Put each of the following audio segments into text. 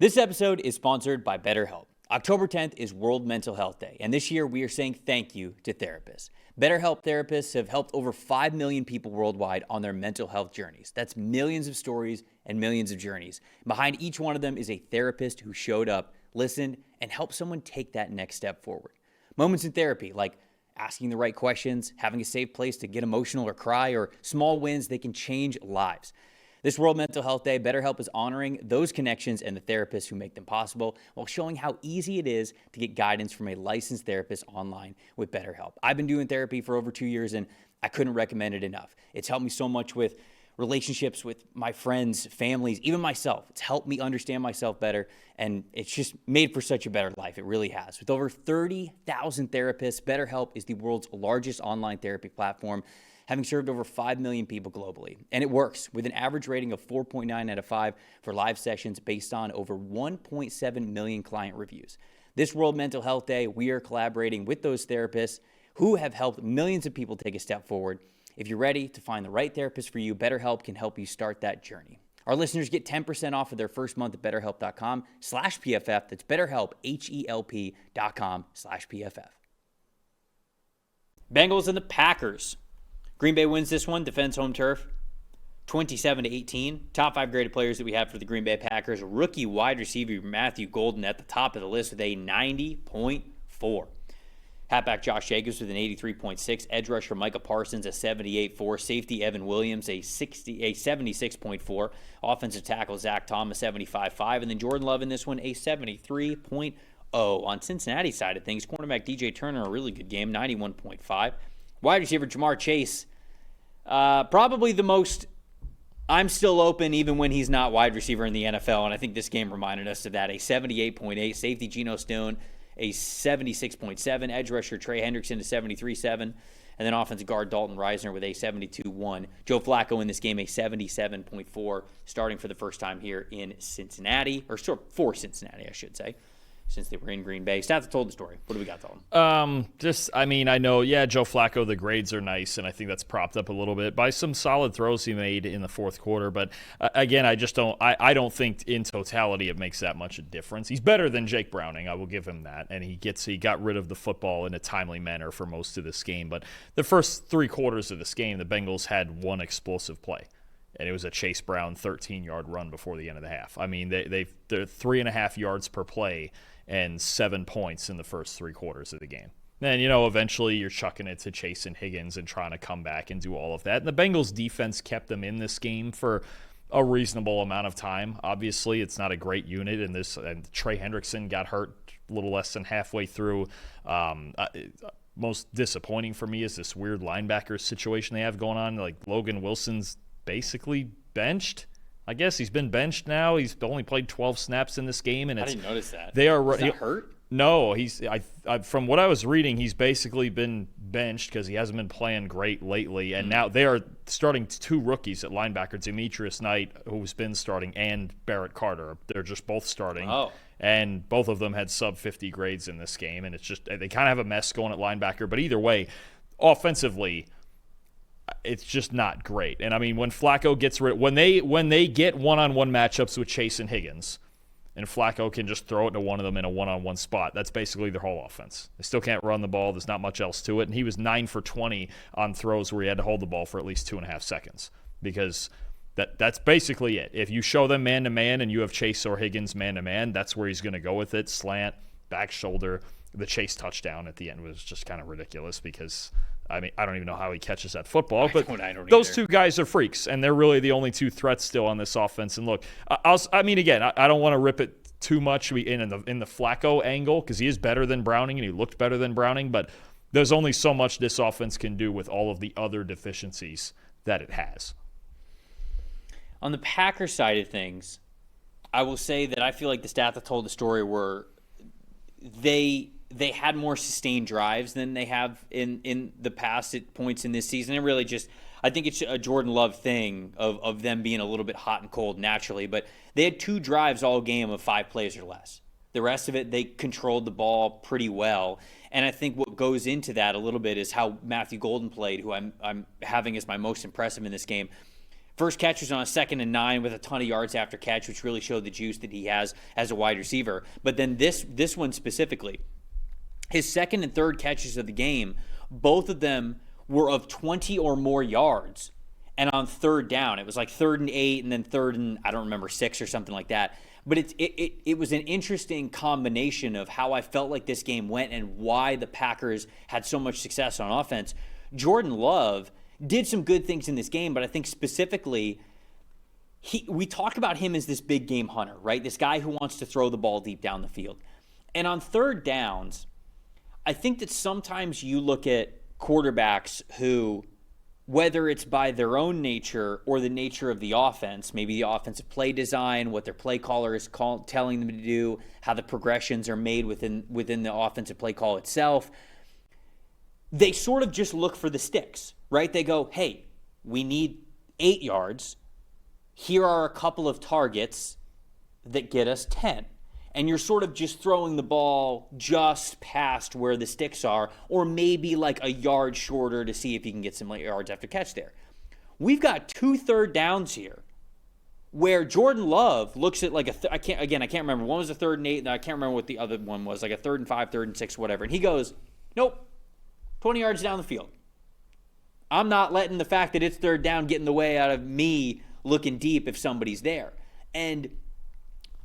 This episode is sponsored by BetterHelp. October 10th is World Mental Health Day, and this year we are saying thank you to therapists. BetterHelp therapists have helped over 5 million people worldwide on their mental health journeys. That's millions of stories and millions of journeys. Behind each one of them is a therapist who showed up, listened, and helped someone take that next step forward. Moments in therapy, like asking the right questions, having a safe place to get emotional or cry, or small wins, they can change lives. This World Mental Health Day, BetterHelp is honoring those connections and the therapists who make them possible while showing how easy it is to get guidance from a licensed therapist online with BetterHelp. I've been doing therapy for over 2 years and I couldn't recommend it enough. It's helped me so much with relationships with my friends, families, even myself. It's helped me understand myself better, and it's just made for such a better life. It really has. With over 30,000 therapists, BetterHelp is the world's largest online therapy platform, having served over 5 million people globally. And it works with an average rating of 4.9 out of 5 for live sessions based on over 1.7 million client reviews. This World Mental Health Day, we are collaborating with those therapists who have helped millions of people take a step forward. If you're ready to find the right therapist for you, BetterHelp can help you start that journey. Our listeners get 10% off of their first month at BetterHelp.com/PFF. That's BetterHelp, HELP.com/PFF. Bengals and the Packers. Green Bay wins this one, defends home turf, 27-18. Top 5 graded players that we have for the Green Bay Packers. Rookie wide receiver Matthew Golden at the top of the list with a 90.4. Halfback Josh Jacobs with an 83.6. Edge rusher Micah Parsons a 78.4. Safety Evan Williams a 76.4. Offensive tackle Zach Tom a 75.5. And then Jordan Love in this one a 73.0. On Cincinnati side of things, cornerback DJ Turner a really good game, 91.5. Wide receiver Jamar Chase, probably the most I'm still open even when he's not wide receiver in the NFL, and I think this game reminded us of that. A 78.8. Safety Geno Stone, a 76.7. Edge rusher Trey Hendrickson, a 73.7. And then offensive guard Dalton Reisner with a 72.1. Joe Flacco in this game, a 77.4, starting for the first time here in Cincinnati, or for Cincinnati, I should say, since they were in Green Bay. Stats told the story. What do we got, Dalton? I know, Joe Flacco, the grades are nice, and I think that's propped up a little bit by some solid throws he made in the fourth quarter. But again, I don't think in totality it makes that much a difference. He's better than Jake Browning, I will give him that, and he got rid of the football in a timely manner for most of this game. But the first 3 quarters of this game, the Bengals had one explosive play, and it was a Chase Brown 13-yard run before the end of the half. I mean, they're 3.5 yards per play and 7 points in the first 3 quarters of the game. Then, eventually you're chucking it to Chase and Higgins and trying to come back and do all of that. And the Bengals defense kept them in this game for a reasonable amount of time. Obviously, it's not a great unit, and Trey Hendrickson got hurt a little less than halfway through. Most disappointing for me is this weird linebacker situation they have going on. Like, Logan Wilson's basically benched. I guess he's been benched now. He's only played 12 snaps in this game, and I didn't notice that. Is he hurt? No, from what I was reading, he's basically been benched because he hasn't been playing great lately. And now they are starting 2 rookies at linebacker, Demetrius Knight, who's been starting, and Barrett Carter. They're just both starting. Oh. And both of them had sub-50 grades in this game, and it's just they kind of have a mess going at linebacker. But either way, offensively, it's just not great. And I mean, when Flacco gets when they get one-on-one matchups with Chase and Higgins, and Flacco can just throw it to one of them in a one-on-one spot, that's basically their whole offense. They still can't run the ball. There's not much else to it. And he was 9 for 20 on throws where he had to hold the ball for at least 2.5 seconds, because that's basically it. If you show them man-to-man and you have Chase or Higgins man-to-man, that's where he's going to go with it. Slant, back shoulder. The Chase touchdown at the end was just kind of ridiculous because – I mean, I don't even know how he catches that football, but those 2 guys are freaks, and they're really the only 2 threats still on this offense. And look, I don't want to rip it too much in the Flacco angle because he is better than Browning and he looked better than Browning, but there's only so much this offense can do with all of the other deficiencies that it has. On the Packers side of things, I will say that I feel like the stats that told the story were they had more sustained drives than they have in the past at points in this season. And really just, I think it's a Jordan Love thing of them being a little bit hot and cold naturally. But they had 2 drives all game of 5 plays or less. The rest of it, they controlled the ball pretty well. And I think what goes into that a little bit is how Matthew Golden played, who I'm having as my most impressive in this game. First catch was on a 2nd and 9 with a ton of yards after catch, which really showed the juice that he has as a wide receiver. But then this one specifically, his second and third catches of the game, both of them were of 20 or more yards. And on third down, it was like 3rd and 8 and then 3rd and, I don't remember, 6 or something like that. But it was an interesting combination of how I felt like this game went and why the Packers had so much success on offense. Jordan Love did some good things in this game, but I think specifically, we talk about him as this big game hunter, right? This guy who wants to throw the ball deep down the field. And on third downs, I think that sometimes you look at quarterbacks who, whether it's by their own nature or the nature of the offense, maybe the offensive play design, what their play caller is telling them to do, how the progressions are made within the offensive play call itself, they sort of just look for the sticks, right? They go, hey, we need 8 yards. Here are a couple of targets that get us 10. And you're sort of just throwing the ball just past where the sticks are, or maybe like a yard shorter to see if you can get some yards after catch there. We've got 2 third downs here where Jordan Love looks at like I can't remember. One was a 3rd and 8, and I can't remember what the other one was, like a 3rd and 5, 3rd and 6, whatever. And he goes, nope, 20 yards down the field. I'm not letting the fact that it's third down get in the way out of me looking deep if somebody's there. And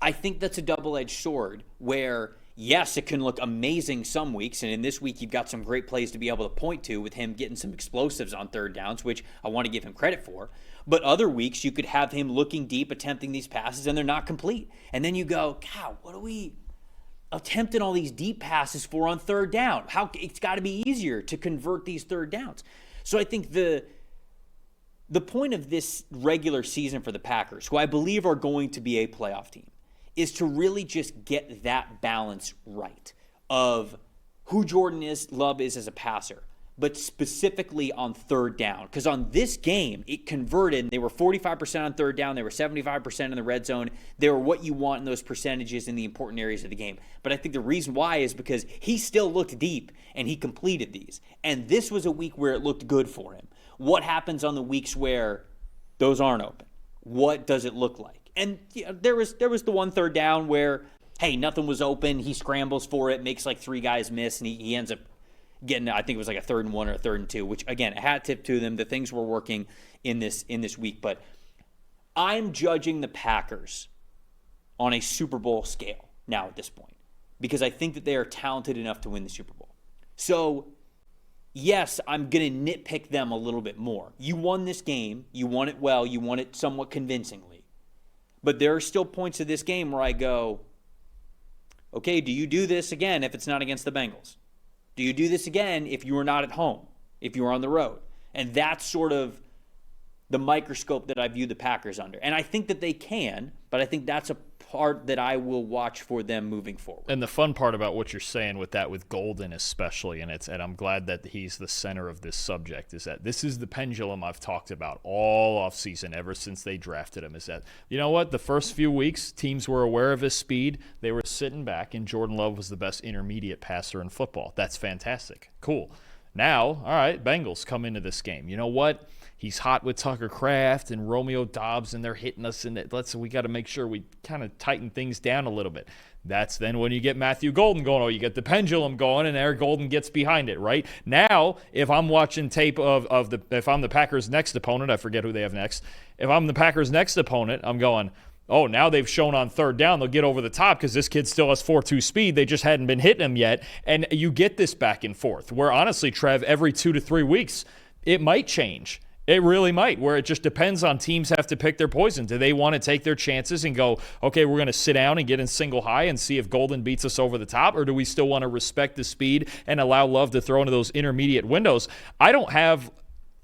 I think that's a double-edged sword where, yes, it can look amazing some weeks, and in this week you've got some great plays to be able to point to with him getting some explosives on third downs, which I want to give him credit for. But other weeks you could have him looking deep, attempting these passes, and they're not complete. And then you go, God, what are we attempting all these deep passes for on third down? It's got to be easier to convert these third downs. So I think the point of this regular season for the Packers, who I believe are going to be a playoff team, is to really just get that balance right of who Jordan Love is as a passer, but specifically on third down. Because on this game, it converted. They were 45% on third down. They were 75% in the red zone. They were what you want in those percentages in the important areas of the game. But I think the reason why is because he still looked deep, and he completed these. And this was a week where it looked good for him. What happens on the weeks where those aren't open? What does it look like? And there was the one third down where, hey, nothing was open. He scrambles for it, makes like 3 guys miss, and he ends up getting, I think it was like a 3rd and 1 or a 3rd and 2, which, again, a hat tip to them. The things were working in this week. But I'm judging the Packers on a Super Bowl scale now at this point because I think that they are talented enough to win the Super Bowl. So, yes, I'm going to nitpick them a little bit more. You won this game. You won it well. You won it somewhat convincingly. But there are still points of this game where I go, okay, do you do this again if it's not against the Bengals? Do you do this again if you are not at home, if you are on the road? And that's sort of the microscope that I view the Packers under. And I think that they can, but I think that's a part that I will watch for them moving forward. And the fun part about what you're saying with that, with Golden especially, and I'm glad that he's the center of this subject, is that this is the pendulum I've talked about all offseason ever since they drafted him, is that, you know what, the first few weeks, teams were aware of his speed. They were sitting back, and Jordan Love was the best intermediate passer in football. That's fantastic. Cool. Now, all right, Bengals come into this game. You know what? He's hot with Tucker Kraft and Romeo Doubs, and they're hitting us. And we got to make sure we kind of tighten things down a little bit. That's then when you get Matthew Golden going, or you get the pendulum going, and Eric Golden gets behind it, right? Now, if I'm watching tape if I'm the Packers' next opponent, I forget who they have next. If I'm the Packers' next opponent, I'm going, oh, now they've shown on third down they'll get over the top because this kid still has 4.2 speed. They just hadn't been hitting him yet. And you get this back and forth where, honestly, Trev, every 2 to 3 weeks, it might change. It really might, where it just depends on teams have to pick their poison. Do they want to take their chances and go, okay, we're going to sit down and get in single high and see if Golden beats us over the top, or do we still want to respect the speed and allow Love to throw into those intermediate windows? I don't have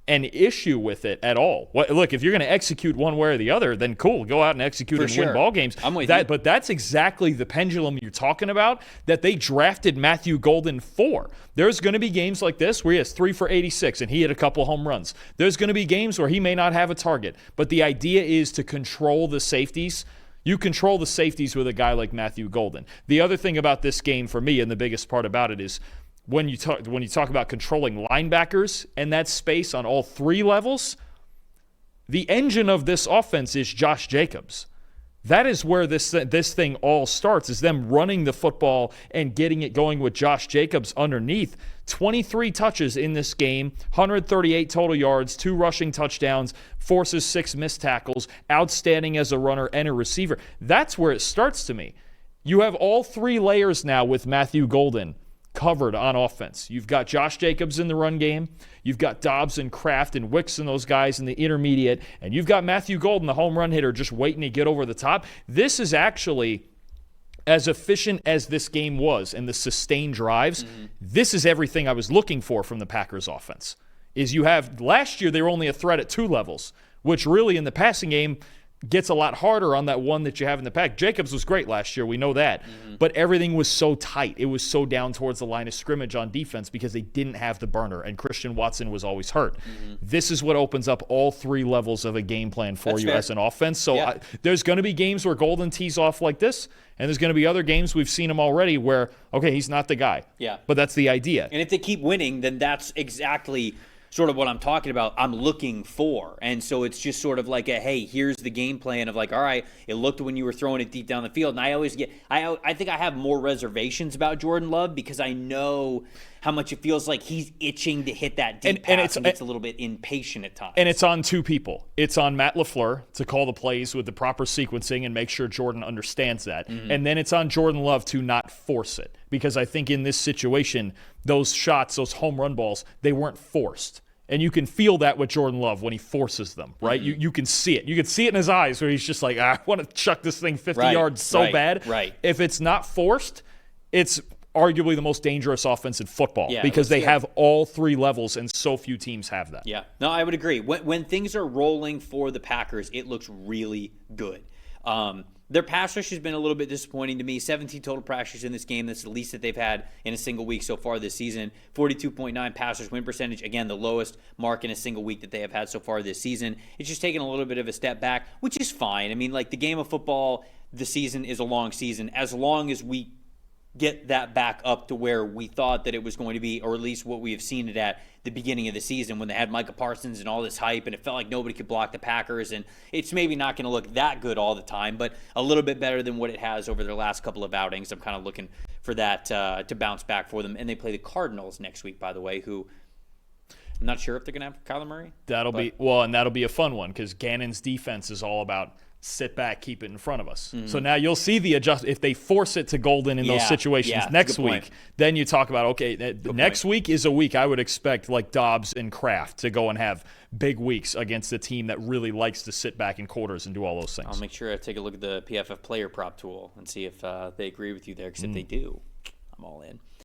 an issue with it at all. Look, if you're going to execute one way or the other, then cool, go out and execute and win ball games. I'm with you. But that's exactly the pendulum you're talking about that they drafted Matthew Golden for. There's going to be games like this where he has 3 for 86 and he hit a couple home runs. There's going to be games where he may not have a target. But the idea is to control the safeties. You control the safeties with a guy like Matthew Golden. The other thing about this game for me, and the biggest part about it, is when you talk about controlling linebackers and that space on all 3 levels, The engine of this offense is Josh Jacobs. That is where this thing all starts, is them running the football and getting it going with Josh Jacobs underneath. 23 touches in this game, 138 total yards, 2 rushing touchdowns, forces 6 missed tackles, outstanding as a runner and a receiver. That's where it starts to me. You have all 3 layers now with Matthew Golden covered on offense. You've got Josh Jacobs in the run game. You've got Dobbs and Kraft and Wicks and those guys in the intermediate. And you've got Matthew Golden, the home run hitter, just waiting to get over the top. This is actually, as efficient as this game was and the sustained drives, this is everything I was looking for from the Packers offense. Is you have, last year they were only a threat at 2 levels, which really in the passing game gets a lot harder on that one that you have in the pack. Jacobs was great last year. We know that. But everything was so tight. It was so down towards the line of scrimmage on defense because they didn't have the burner, and Christian Watson was always hurt. This is what opens up all 3 levels of a game plan for you as an offense. So there's going to be games where Golden tees off like this, and there's going to be other games, we've seen him already, where, okay, he's not the guy. Yeah. But that's the idea. And if they keep winning, then that's exactly sort of what I'm talking about, I'm looking for. And so it's just sort of like a, hey, here's the game plan of like, all right, it looked when you were throwing it deep down the field. And I think I have more reservations about Jordan Love because I know how much it feels like he's itching to hit that deep pass and gets a little bit impatient at times. And it's on 2 people. It's on Matt LaFleur to call the plays with the proper sequencing and make sure Jordan understands that. And then it's on Jordan Love to not force it. Because I think in this situation, those shots, those home run balls, they weren't forced. And you can feel that with Jordan Love when he forces them, right? You can see it. You can see it in his eyes where he's just like, I want to chuck this thing 50 yards so bad. Right. If it's not forced, it's arguably the most dangerous offense in football because they have all 3 levels, and so few teams have that. Yeah. No, I would agree. When things are rolling for the Packers, it looks really good. Their pass rush has been a little bit disappointing to me. 17 total pressures in this game. That's the least that they've had in a single week so far this season. 42.9 pass rush win percentage. Again, the lowest mark in a single week that they have had so far this season. It's just taken a little bit of a step back, which is fine. I mean, like the game of football, the season is a long season. As long as we get that back up to where we thought that it was going to be, or at least what we have seen it at the beginning of the season when they had Micah Parsons and all this hype and it felt like nobody could block the Packers, and it's maybe not going to look that good all the time, but a little bit better than what it has over their last couple of outings. I'm kind of looking for that to bounce back for them. And they play the Cardinals next week, by the way, who I'm not sure if they're going to have Kyler Murray. And that'll be a fun one because Gannon's defense is all about sit back, keep it in front of us. So now you'll see the adjust. If they force it to Golden in those situations next week, then you talk about, okay, next week is a week I would expect like Dobbs and Kraft to go and have big weeks against a team that really likes to sit back in quarters and do all those things. I'll make sure I take a look at the PFF player prop tool and see if they agree with you there, because if they do, I'm all in.